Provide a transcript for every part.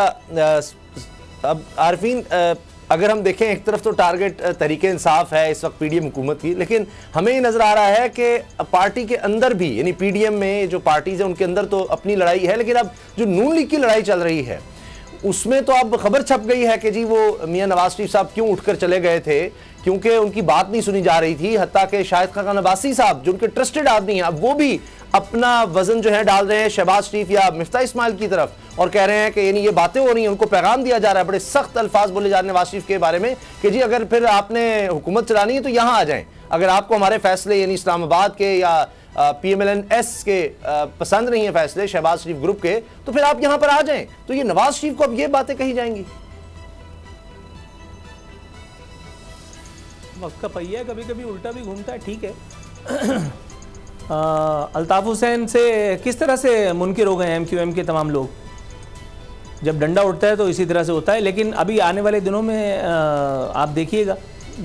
اب عارفین اگر ہم دیکھیں ایک طرف تو ٹارگٹ تحریک انصاف ہے اس وقت پی ڈی ایم حکومت کی، لیکن ہمیں یہ نظر آ رہا ہے کہ پارٹی کے اندر بھی یعنی پی ڈی ایم میں جو پارٹیز ہیں ان کے اندر تو اپنی لڑائی ہے، لیکن اب جو نون لیگ کی لڑائی چل رہی ہے اس میں تو اب خبر چھپ گئی ہے کہ جی وہ میاں نواز شریف صاحب کیوں اٹھ کر چلے گئے تھے، کیونکہ ان کی بات نہیں سنی جا رہی تھی، حتیٰ کہ شاہد خاقان عباسی صاحب جو ان کے ٹرسٹڈ آدمی ہیں اب وہ بھی اپنا وزن جو ہے ڈال رہے ہیں شہباز شریف یا مفتاح اسماعیل کی طرف، اور کہہ رہے ہیں کہ یعنی یہ باتیں ہو رہی ہیں، ان کو پیغام دیا جا رہا ہے، بڑے سخت الفاظ بولے جا رہے ہیں نواز شریف کے بارے میں کہ جی اگر پھر آپ نے حکومت چلانی ہے تو یہاں آ جائیں، اگر آپ کو ہمارے فیصلے یعنی اسلام آباد کے یا پی ایم ایل این ایس کے پسند نہیں ہیں فیصلے شہباز شریف گروپ کے، تو پھر آپ یہاں پر آ جائیں۔ تو یہ نواز شریف کو اب یہ باتیں کہی جائیں گی؟ وقت کا پہیہ ہے، کبھی کبھی الٹا بھی گھومتا ہے، ٹھیک ہے۔ الطاف حسین سے کس طرح سے منکر ہو گئے ایم کیو ایم کے تمام لوگ؟ جب ڈنڈا اٹھتا ہے تو اسی طرح سے ہوتا ہے، لیکن ابھی آنے والے دنوں میں آپ دیکھیے گا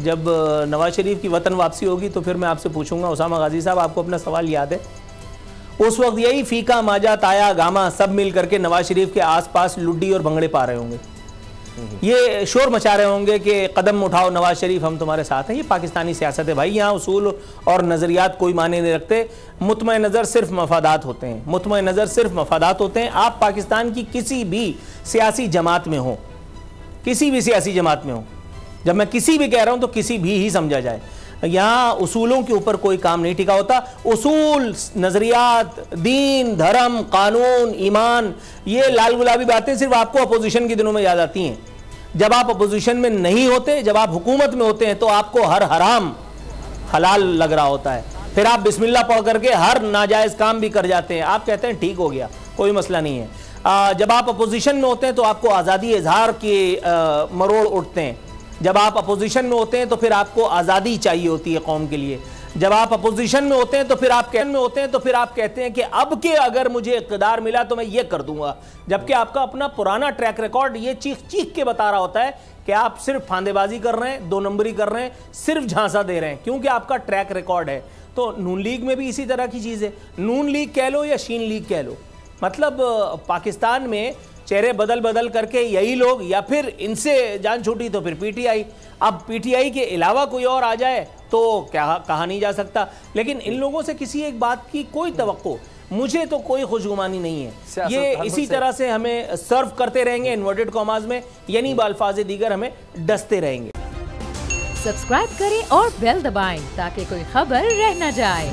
جب نواز شریف کی وطن واپسی ہوگی تو پھر میں آپ سے پوچھوں گا اسامہ غازی صاحب آپ کو اپنا سوال یاد ہے؟ اس وقت یہی فیکا ماجا تایا گاما سب مل کر کے نواز شریف کے آس پاس لڈی اور بھنگڑے پا رہے ہوں گے، یہ شور مچا رہے ہوں گے کہ قدم اٹھاؤ نواز شریف ہم تمہارے ساتھ ہیں۔ یہ پاکستانی سیاست ہے بھائی، یہاں اصول اور نظریات کوئی معنی نہیں رکھتے، مطمع نظر صرف مفادات ہوتے ہیں، مطمع نظر صرف مفادات ہوتے ہیں۔ آپ پاکستان کی کسی بھی سیاسی جماعت میں ہوں، کسی بھی سیاسی جماعت میں ہوں، جب میں کسی بھی کہہ رہا ہوں تو کسی بھی ہی سمجھا جائے، یہاں اصولوں کے اوپر کوئی کام نہیں ٹکا ہوتا۔ اصول، نظریات، دین، دھرم، قانون، ایمان، یہ لال گلابی باتیں صرف آپ کو اپوزیشن کے دنوں میں یاد آتی ہیں۔ جب آپ اپوزیشن میں نہیں ہوتے، جب آپ حکومت میں ہوتے ہیں تو آپ کو ہر حرام حلال لگ رہا ہوتا ہے، پھر آپ بسم اللہ پڑھ کر کے ہر ناجائز کام بھی کر جاتے ہیں، آپ کہتے ہیں ٹھیک ہو گیا، کوئی مسئلہ نہیں ہے۔ جب آپ اپوزیشن میں ہوتے ہیں تو آپ کو آزادی اظہار کے مروڑ اٹھتے ہیں، جب آپ اپوزیشن میں ہوتے ہیں تو پھر آپ کو آزادی چاہیے ہوتی ہے قوم کے لیے، جب آپ اپوزیشن میں ہوتے ہیں تو پھر آپ کہتے ہیں کہ اب کہ اگر مجھے اقتدار ملا تو میں یہ کر دوں گا، جبکہ آپ کا اپنا پرانا ٹریک ریکارڈ یہ چیخ کے بتا رہا ہوتا ہے کہ آپ صرف پھاندے بازی کر رہے ہیں، دو نمبری کر رہے ہیں، صرف جھانسا دے رہے ہیں، کیونکہ آپ کا ٹریک ریکارڈ ہے۔ تو نون لیگ میں بھی اسی طرح کی چیز ہے، نون لیگ کہہ لو یا شین لیگ کہہ لو، مطلب پاکستان میں چہرے بدل کر کے یہی لوگ، یا پھر ان سے جان چھوٹی تو پھر پی ٹی آئی، اب پی ٹی آئی کے علاوہ کوئی اور آ جائے تو کیا کہا نہیں جا سکتا، لیکن ان لوگوں سے کسی ایک بات کی کوئی توقع مجھے تو کوئی خوشگمانی نہیں ہے، یہ اسی طرح سے ہمیں سرو کرتے رہیں گے انورٹڈ کاماز میں، یعنی بالفاظ دیگر ہمیں ڈستے رہیں گے۔ سبسکرائب کریں اور بیل دبائیں تاکہ کوئی خبر رہ نہ جائے۔